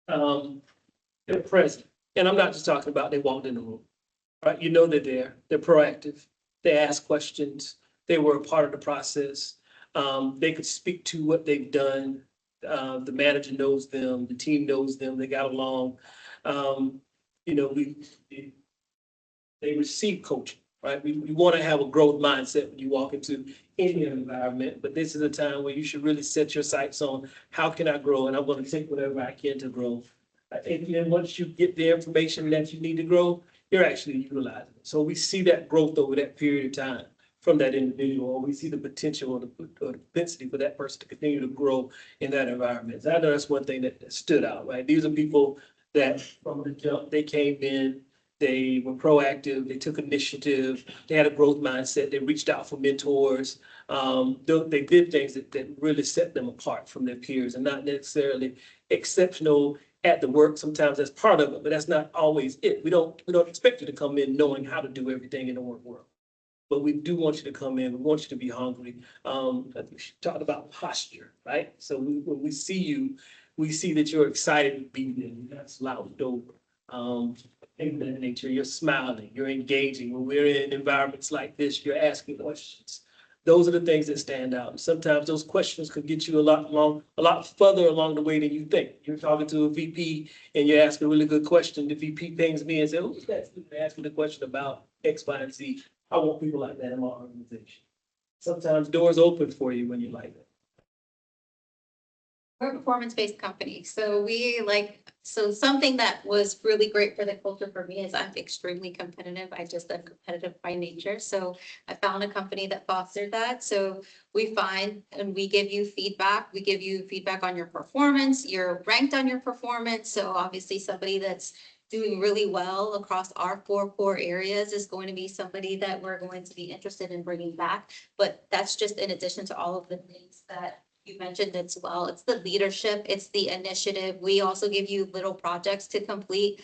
C: they're present. And I'm not just talking about they walked in the room, right? You know they're there, they're proactive, they ask questions, they were a part of the process. They could speak to what they've done. The manager knows them, the team knows them, they got along. They receive coaching, right? We want to have a growth mindset when you walk into any environment, but this is a time where you should really set your sights on how can I grow, and I'm going to take whatever I can to grow. And then once you get the information that you need to grow, you're actually utilizing it. So we see that growth over that period of time from that individual, or we see the potential or the propensity for that person to continue to grow in that environment. So I know that's one thing that stood out, right? These are people that from the jump, they came in, they were proactive, they took initiative, they had a growth mindset, they reached out for mentors. They did things that really set them apart from their peers, and not necessarily exceptional at the work. Sometimes that's part of it, but that's not always it. We don't expect you to come in knowing how to do everything in the work world. But we do want you to come in, we want you to be hungry. I think she talked about posture, right? So when we see you, we see that you're excited to be there. You're not slouched over. Things of that nature. You're smiling, you're engaging. When we're in environments like this, you're asking questions. Those are the things that stand out. And sometimes those questions could get you a lot further along the way than you think. You're talking to a VP and you're asking a really good question. The VP pings me and says, "Who's that? Asking the question about X, Y, and Z. I want people like that in my organization." Sometimes doors open for you when you like that.
B: We're a performance-based company, so something that was really great for the culture for me is I'm extremely competitive. I'm competitive by nature, so I found a company that fostered that. So we find and we give you feedback. We give you feedback on your performance. You're ranked on your performance, so obviously somebody that's doing really well across our 4 core areas is going to be somebody that we're going to be interested in bringing back. But that's just in addition to all of the things that you mentioned as well. It's the leadership, it's the initiative. We also give you little projects to complete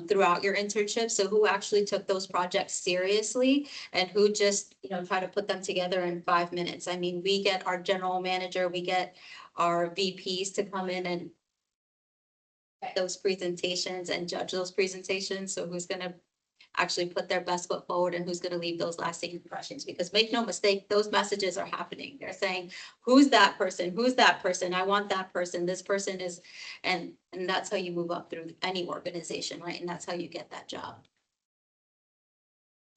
B: throughout your internship. So who actually took those projects seriously and who just, try to put them together in 5 minutes. I mean, we get our general manager, we get our VPs to come in and those presentations and judge those presentations. So who's going to actually put their best foot forward and who's going to leave those lasting impressions, because make no mistake, those messages are happening. They're saying, who's that person? Who's that person? I want that person. This person is, and that's how you move up through any organization, right? And that's how you get that job.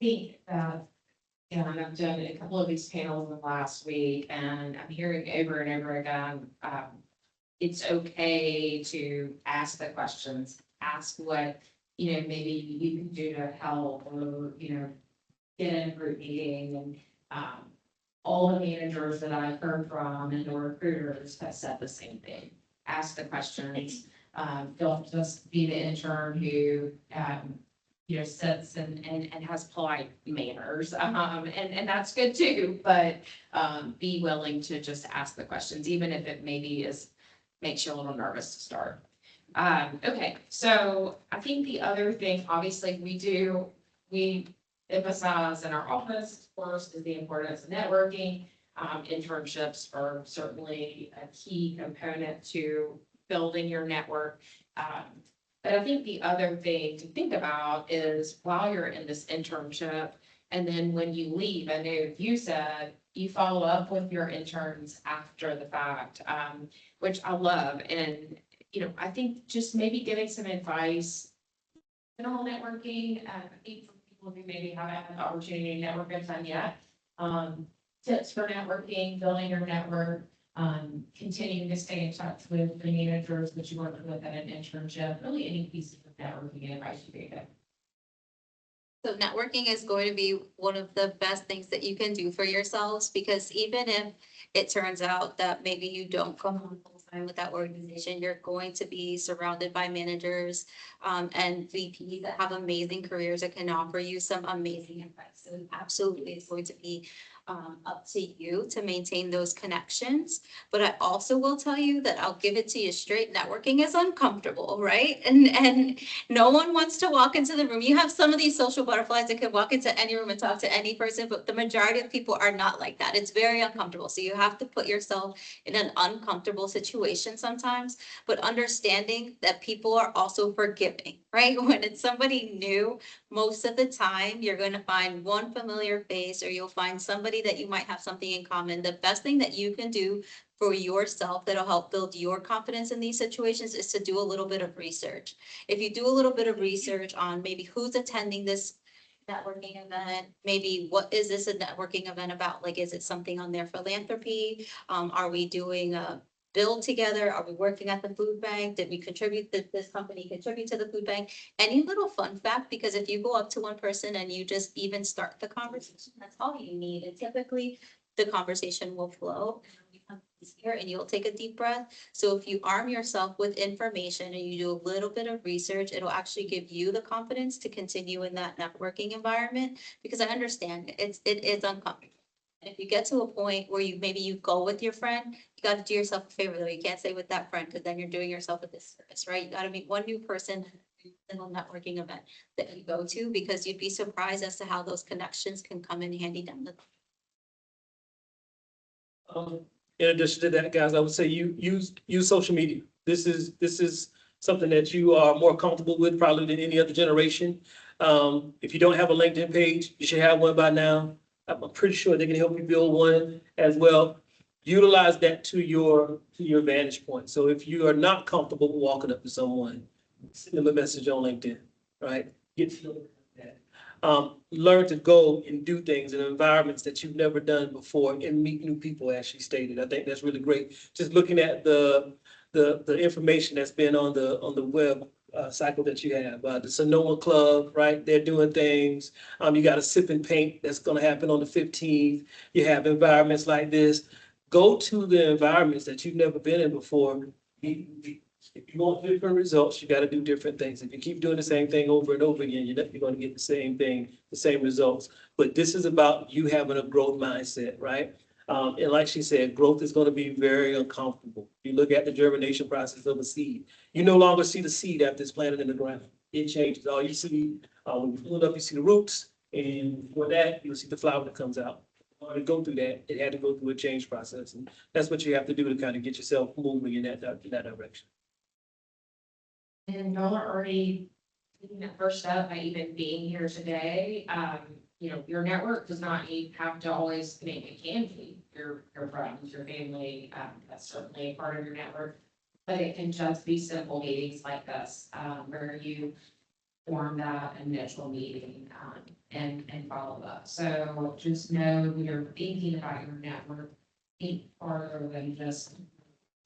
A: I think And I've done a couple of these panels in the last week, and I'm hearing over and over again, it's okay to ask the questions, ask what, maybe you can do to help, or, get in a group meeting, and, all the managers that I've heard from and the recruiters have said the same thing. Ask the questions, don't just be the intern who, sits and has polite manners. And that's good too, but, be willing to just ask the questions, even if it maybe makes you a little nervous to start. Okay, so I think the other thing, obviously, we emphasize in our office, first, is the importance of networking. Internships are certainly a key component to building your network. But I think the other thing to think about is while you're in this internship, and then when you leave, I know you said you follow up with your interns after the fact, which I love. And, I think just maybe giving some advice, general networking, I think for people who maybe haven't had the opportunity to network with them yet, tips for networking, building your network, continuing to stay in touch with the managers that you work with at an internship, really any pieces of networking advice you can give.
B: So networking is going to be one of the best things that you can do for yourselves, because even if it turns out that maybe you don't come on full time with that organization, you're going to be surrounded by managers and VPs that have amazing careers that can offer you some amazing advice. So absolutely, it's going to be up to you to maintain those connections. But I also will tell you that I'll give it to you straight. Networking is uncomfortable, right? And no one wants to walk into the room. You have some of these social butterflies that can walk into any room and talk to any person, but the majority of people are not like that. It's very uncomfortable. So you have to put yourself in an uncomfortable situation sometimes, but understanding that people are also forgiving, right? When it's somebody new, most of the time you're going to find one familiar face, or you'll find somebody that you might have something in common. The best thing that you can do for yourself that'll help build your confidence in these situations is to do a little bit of research. If you do a little bit of research on maybe who's attending this networking event, maybe what is this a networking event about? Like, is it something on their philanthropy? Are we doing a build together? Are we working at the food bank? Did we contribute, did this company contribute to the food bank? Any little fun fact, because if you go up to one person and you just even start the conversation, that's all you need. And typically the conversation will flow and become easier, and you'll take a deep breath. So if you arm yourself with information and you do a little bit of research, it'll actually give you the confidence to continue in that networking environment, because I understand it is uncomfortable. And if you get to a point where maybe you go with your friend, you got to do yourself a favor though. You can't stay with that friend, because then you're doing yourself a disservice, right? You got to meet one new person in a networking event that you go to, because you'd be surprised as to how those connections can come in handy down the
C: In addition to that, guys, I would say you use social media. This is something that you are more comfortable with probably than any other generation. If you don't have a LinkedIn page, you should have one by now. I'm pretty sure they can help you build one as well. Utilize that to your vantage point. So if you are not comfortable walking up to someone, send them a message on LinkedIn, right? Get to know that. Learn to go and do things in environments that you've never done before and meet new people, as she stated. I think that's really great. Just looking at the information that's been on the web cycle that you have, the Sonoma Club, right? They're doing things. You got a sip and paint that's going to happen on the 15th. You have environments like this. Go to the environments that you've never been in before. If you want different results, you got to do different things. If you keep doing the same thing over and over again, you're going to get the same thing, the same results. But this is about you having a growth mindset, right? And like she said, growth is going to be very uncomfortable. You look at the germination process of a seed. You no longer see the seed after it's planted in the ground. It changes. All you see, when you pull it up, you see the roots, and for that, you'll see the flower that comes out. In order to go through that, it had to go through a change process, and that's what you have to do to kind of get yourself moving in that direction.
A: And y'all are already taking that first step by even being here today. Your network does not have to always, it can be your friends, your family, that's certainly a part of your network. But it can just be simple meetings like this, where you form that initial meeting. and follow up. So just know you're thinking about your network, think farther than just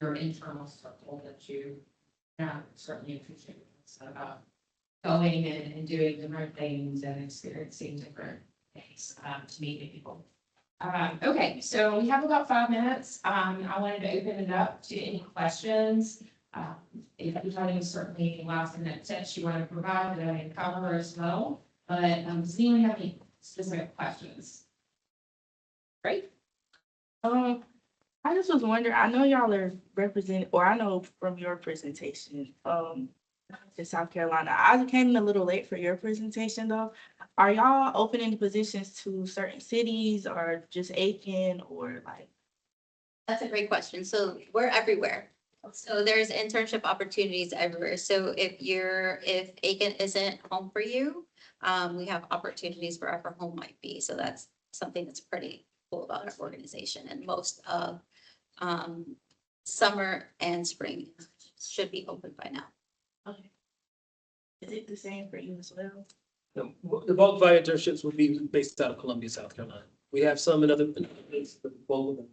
A: your internal circle that you certainly appreciate about going and doing different things and experiencing different things to meet new people. Okay, so we have about 5 minutes. I wanted to open it up to any questions. If you have any certainly last minute tips you want to provide that I can cover as well. But does anyone have any specific questions? Great.
D: I just was wondering, I know y'all are representing, or I know from your presentation, in South Carolina, I came in a little late for your presentation though. Are y'all opening positions to certain cities or just Aiken or like?
B: That's a great question. So we're everywhere. So there's internship opportunities everywhere. So if Aiken isn't home for you, we have opportunities wherever home might be. So that's something that's pretty cool about our organization, and most of summer and spring should be open by now.
D: Okay. Is it the same for you as well?
C: The bulk of our internships would be based out of Columbia, South Carolina. We have some in other places, but both of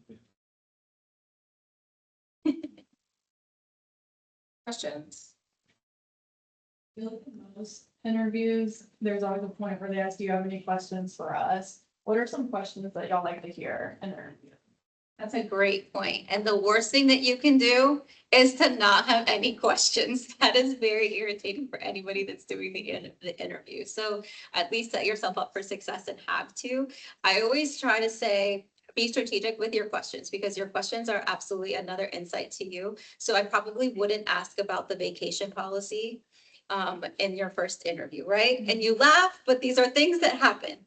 C: them.
A: Questions?
E: Feel like in most interviews, there's always a point where they ask, do you have any questions for us? What are some questions that y'all like to hear in an interview?
B: That's a great point. And the worst thing that you can do is to not have any questions. That is very irritating for anybody that's doing the interview. So at least set yourself up for success and have to. I always try to say, be strategic with your questions, because your questions are absolutely another insight to you. So I probably wouldn't ask about the vacation policy in your first interview, right? And you laugh, but these are things that happen.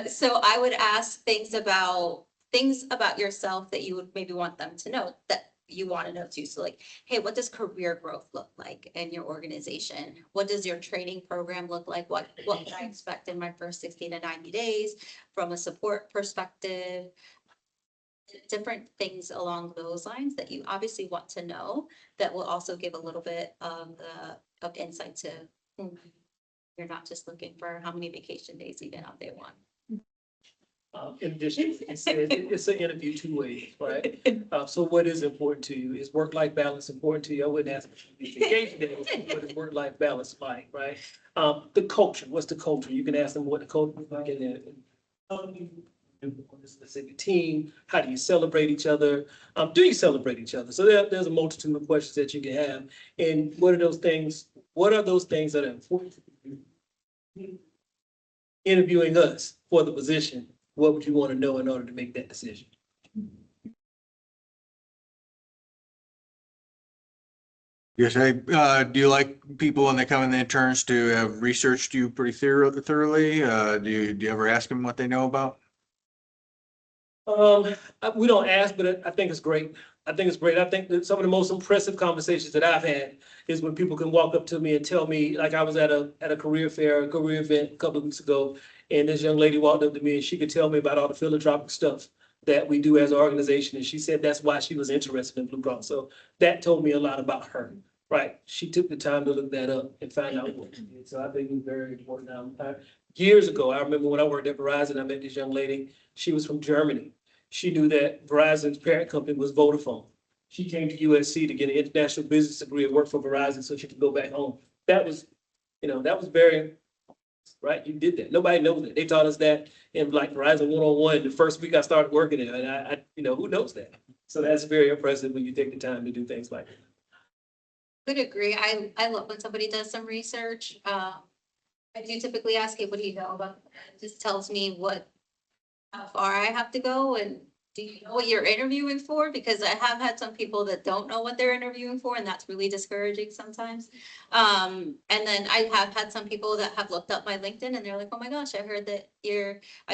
B: So I would ask things about yourself that you would maybe want them to know, that you want to know too. So like, hey, what does career growth look like in your organization? What does your training program look like? What can I expect in my first 60 to 90 days from a support perspective? Different things along those lines that you obviously want to know, that will also give a little bit of insight to you're not just looking for how many vacation days you get on day one.
C: In addition, it's an interview two ways, right? So what is important to you? Is work-life balance important to you? I wouldn't ask if vacation days, what is work-life balance like, right? The culture, what's the culture? You can ask them what the culture is like in the specific team. How do you celebrate each other? Do you celebrate each other? So there's a multitude of questions that you can have. And what are those things that are important to you? Interviewing us for the position, what would you want to know in order to make that decision?
F: Yes, do you like people when they come in the interns to have researched you pretty thoroughly? Do you ever ask them what they know about?
C: We don't ask, but I think it's great. I think that some of the most impressive conversations that I've had is when people can walk up to me and tell me, like I was at a career fair, a career event a couple of weeks ago, and this young lady walked up to me and she could tell me about all the philanthropic stuff that we do as an organization. And she said that's why she was interested in BlueCross. So that told me a lot about her, right? She took the time to look that up and find out what she did. So I think it's very important. Years ago, I remember when I worked at Verizon, I met this young lady. She was from Germany. She knew that Verizon's parent company was Vodafone. She came to USC to get an international business degree and work for Verizon so she could go back home. That was very, right? You did that. Nobody knows that. They taught us that in like Verizon 101, the first week I started working there, and I who knows that? So that's very impressive when you take the time to do things like that.
B: Could agree. I love when somebody does some research. I do typically ask, hey, what do you know about? It just tells me how far I have to go, and do you know what you're interviewing for? Because I have had some people that don't know what they're interviewing for, and that's really discouraging sometimes. And then I have had some people that have looked up my LinkedIn and they're like, oh my gosh, I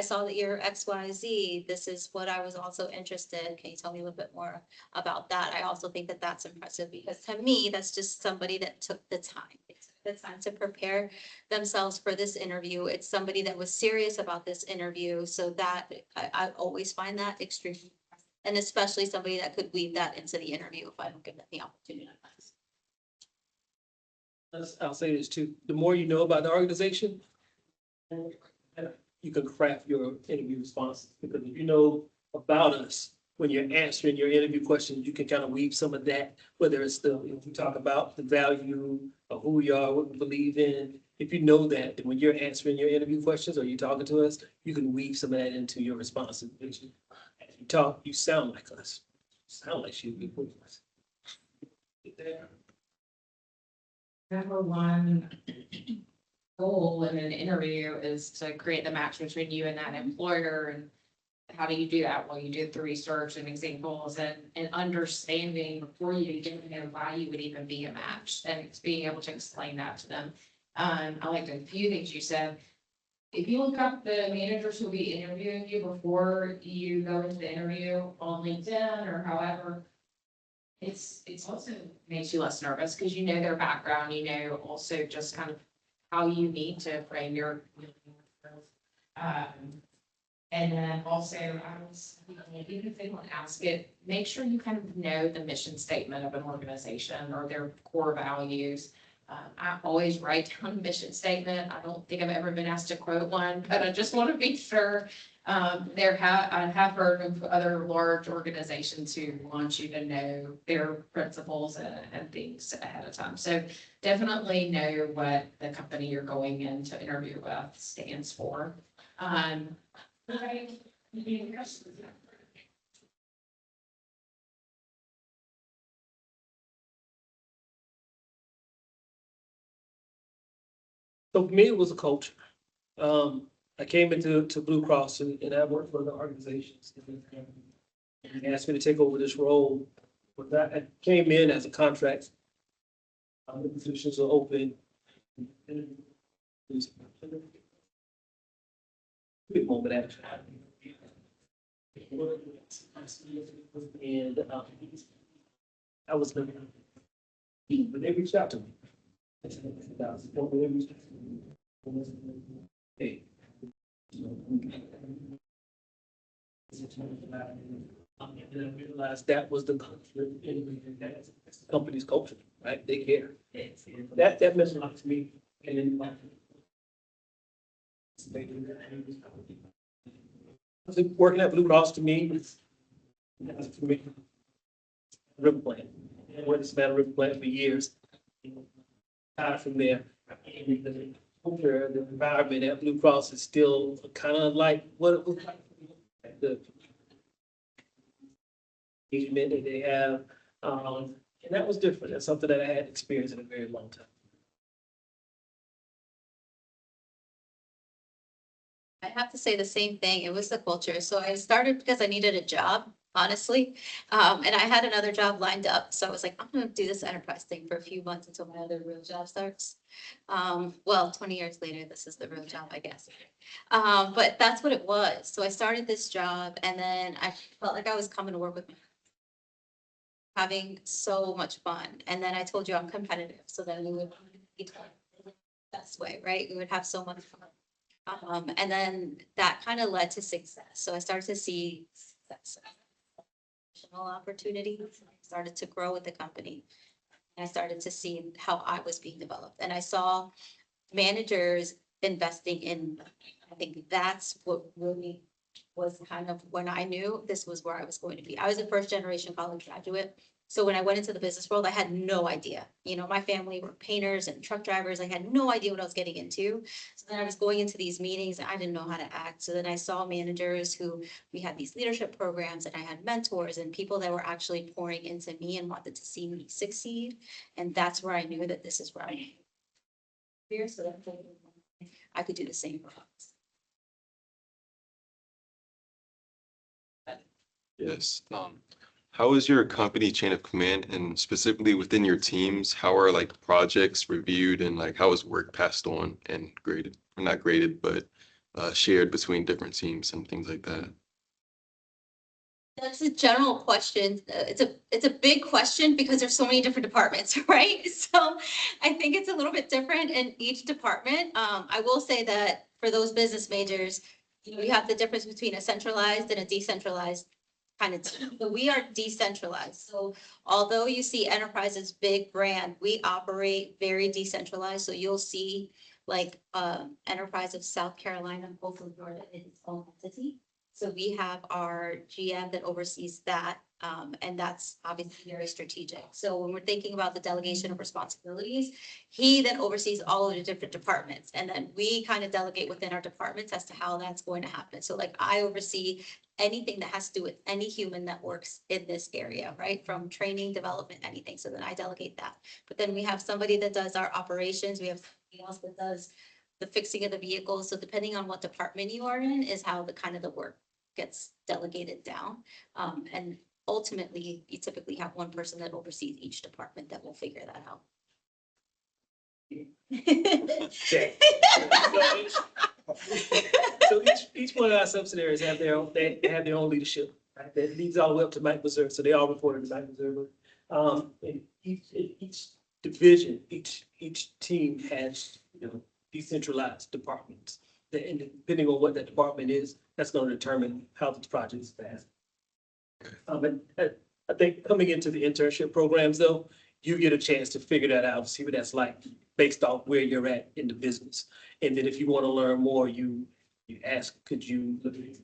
B: saw that you're XYZ. This is what I was also interested. Can you tell me a little bit more about that? I also think that that's impressive, because to me, that's just somebody that took the time. The time to prepare themselves for this interview. It's somebody that was serious about this interview. So that I always find that extremely impressive. And especially somebody that could weave that into the interview if I don't give them the opportunity.
C: I'll say this too. The more you know about the organization, you can craft your interview responses. Because if you know about us, when you're answering your interview questions, you can kind of weave some of that, whether it's if you talk about the value of who we are, what we believe in. If you know that, then when you're answering your interview questions or you're talking to us, you can weave some of that into your responses. As you talk, you sound like us. Sound like she'd be with us. There.
A: Number one goal in an interview is to create the match between you and that employer. And how do you do that? Well, you do the research and examples and understanding before you get to know why you would even be a match, and it's being able to explain that to them. I liked a few things you said. If you look up the managers who'll be interviewing you before you go into the interview on LinkedIn or however, it's also makes you less nervous because you know their background, you know, also just kind of how you need to frame your, and then also, even if they don't ask it, make sure you kind of know the mission statement of an organization or their core values. I always write down a mission statement. I don't think I've ever been asked to quote one, but I just want to be sure. I have heard of other large organizations who want you to know their principles and things ahead of time. So definitely know what the company you're going in to interview with stands for.
C: So for me, it was a culture. I came into BlueCross and I worked for the organizations. And they asked me to take over this role. But I came in as a contract. The positions are open. Quick moment, actually. And I was looking, but they reached out to me. Hey. And I realized that was the company's culture, right? They care. That meant a lot to me. And then working at Blue Cross to me, for me, river plant. I went to Savannah River Plant for years. From there, and the culture, the environment at Blue Cross is still kind of like what it was like. The engagement that they have, and that was different. That's something that I had experienced in a very long time.
B: I have to say the same thing. It was the culture. So I started because I needed a job, honestly. And I had another job lined up. So I was like, I'm gonna do this enterprise thing for a few months until my other real job starts. Well, 20 years later, this is the real job, I guess. But that's what it was. So I started this job and then I felt like I was coming to work with having so much fun. And then I told you I'm competitive. So then we would be the best way, right? We would have so much fun. And then that kind of led to success. So I started to see success. Opportunities. I started to grow with the company. And I started to see how I was being developed. And I saw managers investing in, I think that's what really was kind of when I knew this was where I was going to be. I was a first generation college graduate. So when I went into the business world, I had no idea. You know, my family were painters and truck drivers. I had no idea what I was getting into. So then I was going into these meetings and I didn't know how to act. So then I saw managers who, we had these leadership programs and I had mentors and people that were actually pouring into me and wanted to see me succeed. And that's where I knew that this is where I am here. So that I could do the same for us.
G: Yes. How is your company chain of command, and specifically within your teams, how are like projects reviewed and like how is work passed on and graded, or not graded, but shared between different teams and things like that?
B: That's a general question. It's a big question because there's so many different departments, right? So I think it's a little bit different in each department. I will say that for those business majors, you have the difference between a centralized and a decentralized kind of team. So we are decentralized. So although you see Enterprise's big brand, we operate very decentralized. So you'll see like, Enterprise of South Carolina, hopefully Florida is its own entity. So we have our GM that oversees that, and that's obviously very strategic. So when we're thinking about the delegation of responsibilities, he then oversees all of the different departments, and then we kind of delegate within our departments as to how that's going to happen. So like I oversee anything that has to do with any human that works in this area, right? From training, development, anything. So then I delegate that. But then we have somebody that does our operations. We have somebody else that does the fixing of the vehicles. So depending on what department you are in is how the kind of the work gets delegated down. And ultimately, you typically have one person that oversees each department that will figure that out.
C: So each one of our subsidiaries have their own, they have their own leadership, right? That leads all the way up to Mike Reserve, so they all report to Mike Reserve. And each division, each team has, decentralized departments. And depending on what that department is, that's gonna determine how the project is passed. And I think coming into the internship programs though, you get a chance to figure that out, see what that's like based off where you're at in the business. And then if you want to learn more, you ask, could you look at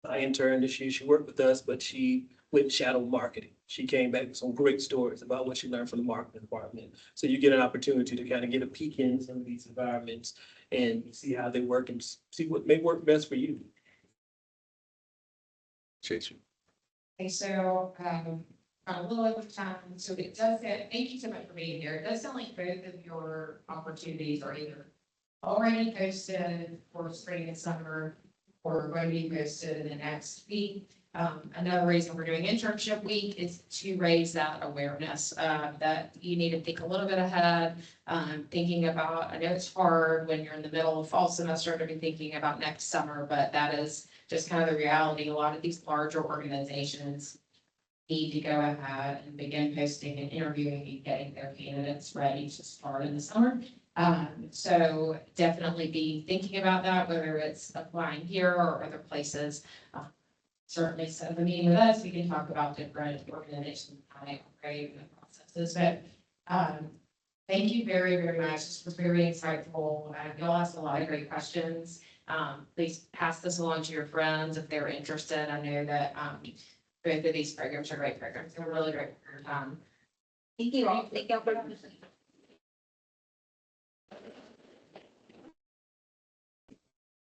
C: my intern this year, she worked with us, but she went shadow marketing. She came back with some great stories about what she learned from the marketing department. So you get an opportunity to kind of get a peek in some of these environments and see how they work and see what may work best for you.
G: Chase.
A: Okay, so, a little over time, so it does, thank you so much for being here. It does sound like both of your opportunities are either already posted for spring and summer, or going to be posted in the next week. Another reason we're doing internship week is to raise that awareness, that you need to think a little bit ahead, thinking about, I know it's hard when you're in the middle of fall semester to be thinking about next summer, but that is just kind of the reality. A lot of these larger organizations need to go ahead and begin posting and interviewing and getting their candidates ready to start in the summer. So definitely be thinking about that, whether it's applying here or other places. Certainly set up a meeting with us, we can talk about different organizations, how they operate and the processes, but, thank you very, very much. This was very insightful. Y'all asked a lot of great questions. Please pass this along to your friends if they're interested. I know that, both of these programs are great programs. They're really great for your time.
B: Thank you all. Thank you all for having me.